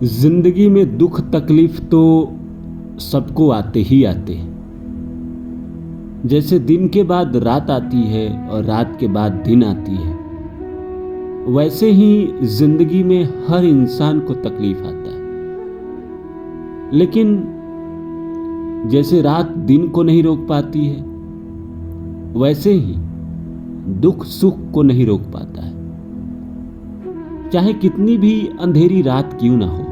जिंदगी में दुख तकलीफ तो सबको आते ही आते हैं। जैसे दिन के बाद रात आती है और रात के बाद दिन आती है, वैसे ही जिंदगी में हर इंसान को तकलीफ आता है। लेकिन जैसे रात दिन को नहीं रोक पाती है, वैसे ही दुख सुख को नहीं रोक पाता है। चाहे कितनी भी अंधेरी रात क्यों ना हो,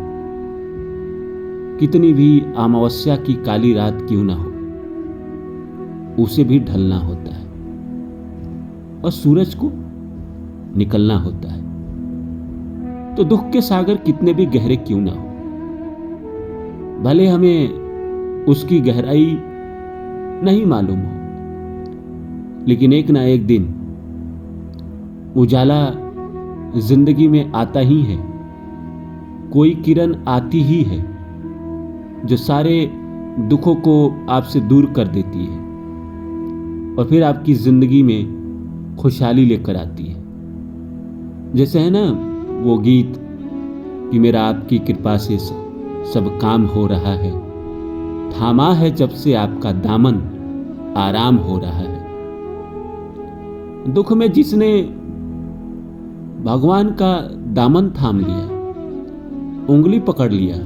कितनी भी अमावस्या की काली रात क्यों ना हो, उसे भी ढलना होता है और सूरज को निकलना होता है। तो दुख के सागर कितने भी गहरे क्यों ना हो, भले हमें उसकी गहराई नहीं मालूम हो, लेकिन एक ना एक दिन उजाला जिंदगी में आता ही है। कोई किरण आती ही है जो सारे दुखों को आपसे दूर कर देती है और फिर आपकी जिंदगी में खुशहाली लेकर आती है। जैसे है ना वो गीत कि मेरा आपकी कृपा से सब काम हो रहा है, थामा है जब से आपका दामन आराम हो रहा है। दुख में जिसने भगवान का दामन थाम लिया, उंगली पकड़ लिया,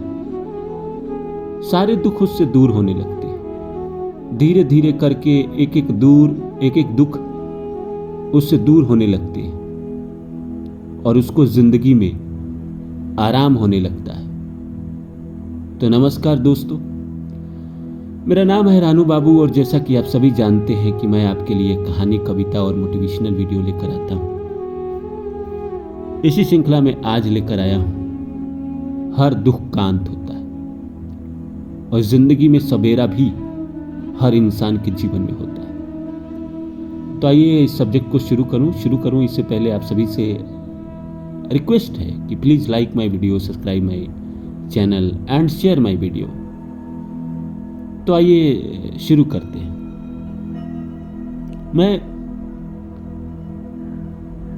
सारे दुख उससे दूर होने लगते हैं। धीरे धीरे करके एक एक दुख उससे दूर होने लगते हैं और उसको जिंदगी में आराम होने लगता है। तो नमस्कार दोस्तों, मेरा नाम है रानू बाबू और जैसा कि आप सभी जानते हैं कि मैं आपके लिए कहानी, कविता और मोटिवेशनल वीडियो लेकर आता हूं। इसी श्रृंखला में आज लेकर आया हूं, हर दुख का अंत होता है और जिंदगी में सवेरा भी हर इंसान के जीवन में होता है। तो आइए इस सब्जेक्ट को शुरू करूं। इससे पहले आप सभी से रिक्वेस्ट है कि please like my video, subscribe my channel and share my video. तो आइए शुरू करते हैं। मैं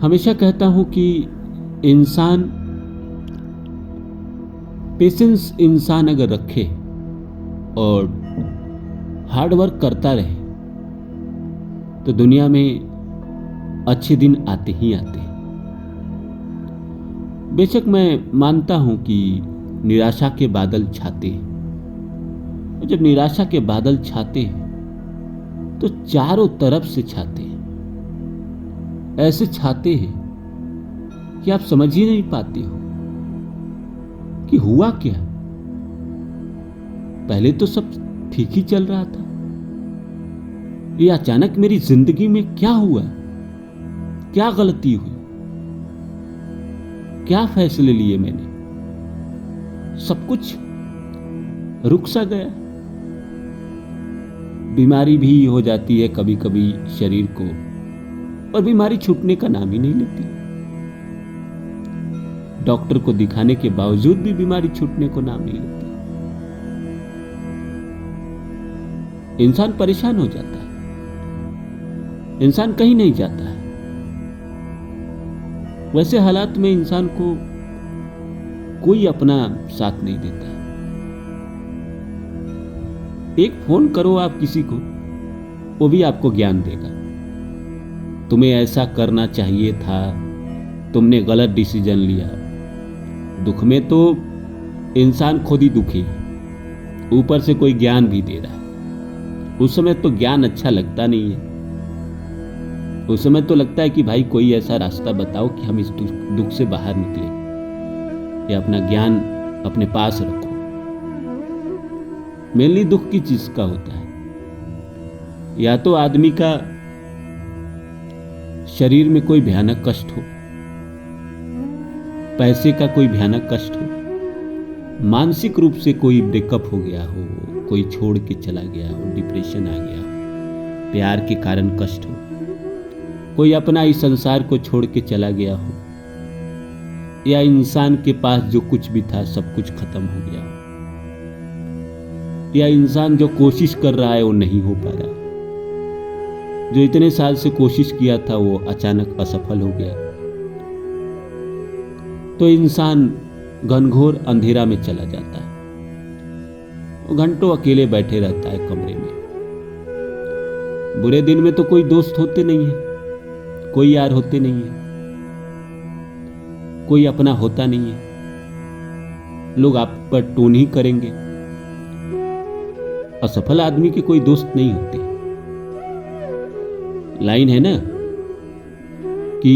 हमेशा कहता हूं कि पेशेंस इंसान अगर रखे और हार्ड वर्क करता रहे तो दुनिया में अच्छे दिन आते ही आते हैं। बेशक मैं मानता हूं कि निराशा के बादल छाते हैं। जब निराशा के बादल छाते हैं तो चारों तरफ से छाते हैं, ऐसे छाते हैं कि आप समझ ही नहीं पाते हो कि हुआ क्या। पहले तो सब ठीक ही चल रहा था, ये अचानक मेरी जिंदगी में क्या हुआ, क्या गलती हुई, क्या फैसले लिए मैंने, सब कुछ रुक सा गया। बीमारी भी हो जाती है कभी कभी शरीर को, और बीमारी छूटने का नाम ही नहीं लेती। डॉक्टर को दिखाने के बावजूद भी बीमारी छूटने को नाम नहीं लेती। इंसान परेशान हो जाता है, इंसान कहीं नहीं जाता है। वैसे हालात में इंसान को कोई अपना साथ नहीं देता है। एक फोन करो आप किसी को, वो भी आपको ज्ञान देगा। तुम्हें ऐसा करना चाहिए था, तुमने गलत डिसीजन लिया। दुख में तो इंसान खुद ही दुखी है, ऊपर से कोई ज्ञान भी दे रहा है। उस समय तो ज्ञान अच्छा लगता नहीं है। उस समय तो लगता है कि भाई कोई ऐसा रास्ता बताओ कि हम इस दुख से बाहर निकले, या अपना ज्ञान अपने पास रखो। मेनली दुख की चीज का होता है, या तो आदमी का शरीर में कोई भयानक कष्ट हो, पैसे का कोई भयानक कष्ट हो, मानसिक रूप से कोई ब्रेकअप हो गया हो, कोई छोड़ के चला गया हो, डिप्रेशन आ गया हो, प्यार के कारण कष्ट हो, कोई अपना इस संसार को छोड़ के चला गया हो, या इंसान के पास जो कुछ भी था सब कुछ खत्म हो गया हो, या इंसान जो कोशिश कर रहा है वो नहीं हो पा रहा, जो इतने साल से कोशिश किया था वो अचानक असफल हो गया। तो इंसान घनघोर अंधेरा में चला जाता है। वो घंटों अकेले बैठे रहता है कमरे में। बुरे दिन में तो कोई दोस्त होते नहीं है, कोई यार होते नहीं है, कोई अपना होता नहीं है। लोग आप पर टोन ही करेंगे। असफल आदमी के कोई दोस्त नहीं होते। लाइन है ना कि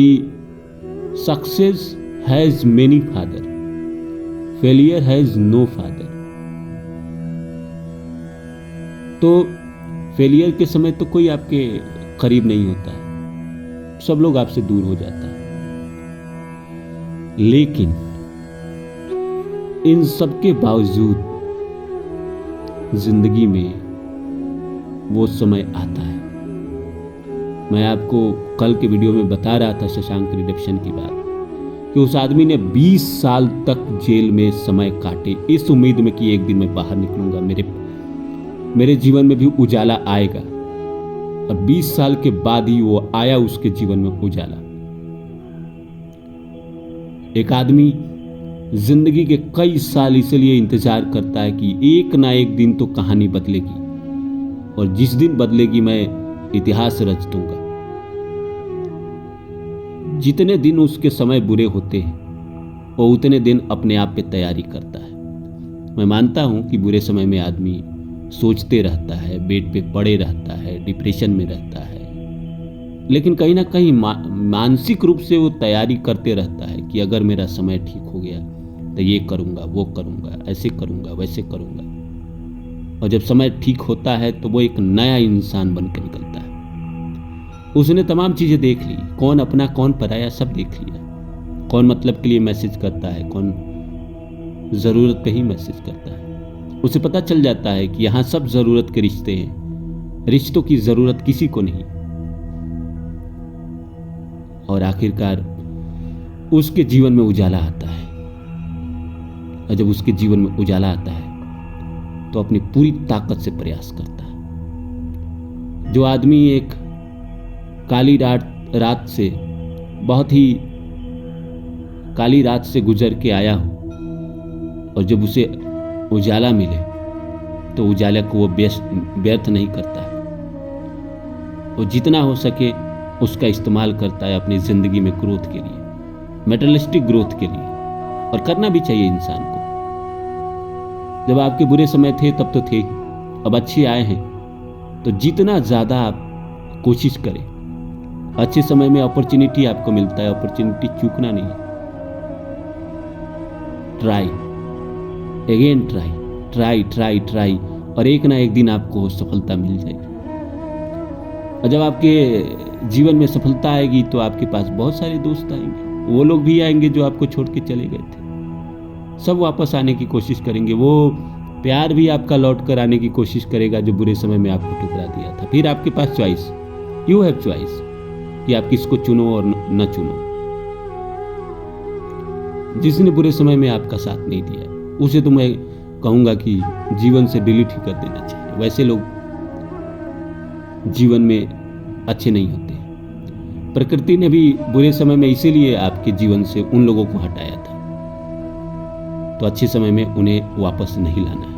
success has many father, failure has no father. तो फेलियर के समय तो कोई आपके करीब नहीं होता है, सब लोग आपसे दूर हो जाता है। लेकिन इन सब के बावजूद जिंदगी में वो समय आता है। मैं आपको कल के वीडियो में बता रहा था शशांक रिडेम्पशन की बात, कि उस आदमी ने 20 साल तक जेल में समय काटे इस उम्मीद में कि एक दिन मैं बाहर निकलूंगा, मेरे जीवन में भी उजाला आएगा। और 20 साल के बाद ही वो आया, उसके जीवन में उजाला। एक आदमी जिंदगी के कई साल इसलिए इंतजार करता है कि एक ना एक दिन तो कहानी बदलेगी, और जिस दिन बदलेगी मैं इतिहास रच दूंगा। जितने दिन उसके समय बुरे होते हैं, वो उतने दिन अपने आप पे तैयारी करता है। मैं मानता हूं कि बुरे समय में आदमी सोचते रहता है, बेड पे पड़े रहता है, डिप्रेशन में रहता है, लेकिन कहीं ना कहीं मानसिक रूप से वो तैयारी करते रहता है कि अगर मेरा समय ठीक हो गया तो ये करूंगा, वो करूंगा, ऐसे करूंगा, वैसे करूंगा। और जब समय ठीक होता है तो वो एक नया इंसान बन के निकलता है। उसने तमाम चीजें देख ली, कौन अपना कौन पराया सब देख लिया। कौन मतलब के लिए मैसेज करता है, कौन जरूरत पे ही मैसेज करता है। उसे पता चल जाता है कि यहां सब जरूरत के रिश्ते हैं, रिश्तों की जरूरत किसी को नहीं। और आखिरकार उसके जीवन में उजाला आता है। और जब उसके जीवन में उजाला आता है तो अपनी पूरी ताकत से प्रयास करता है। जो आदमी एक काली रात से, बहुत ही काली रात से गुजर के आया हो, और जब उसे उजाला मिले तो उजाला को वो व्यर्थ नहीं करता है। वो जितना हो सके उसका इस्तेमाल करता है अपनी जिंदगी में ग्रोथ के लिए, मेटेरियलिस्टिक ग्रोथ के लिए। और करना भी चाहिए इंसान को। जब आपके बुरे समय थे तब तो थे ही, अब अच्छे आए हैं तो जितना ज्यादा आप कोशिश करें। अच्छे समय में अपॉर्चुनिटी आपको मिलता है, अपॉर्चुनिटी चूकना नहीं है। ट्राई अगेन, ट्राई, और एक ना एक दिन आपको सफलता मिल जाएगी। और जब आपके जीवन में सफलता आएगी तो आपके पास बहुत सारे दोस्त आएंगे। वो लोग भी आएंगे जो आपको छोड़ के चले गए थे, सब वापस आने की कोशिश करेंगे। वो प्यार भी आपका लौट कर आने की कोशिश करेगा जो बुरे समय में आपको ठुकरा दिया था। फिर आपके पास चॉइस, यू हैव चॉइस, कि आप किसको चुनो और न चुनो। जिसने बुरे समय में आपका साथ नहीं दिया उसे तो मैं कहूंगा कि जीवन से डिलीट ही कर देना चाहिए। वैसे लोग जीवन में अच्छे नहीं होते। प्रकृति ने भी बुरे समय में इसीलिए आपके जीवन से उन लोगों को हटाया था, तो अच्छे समय में उन्हें वापस नहीं लाना है।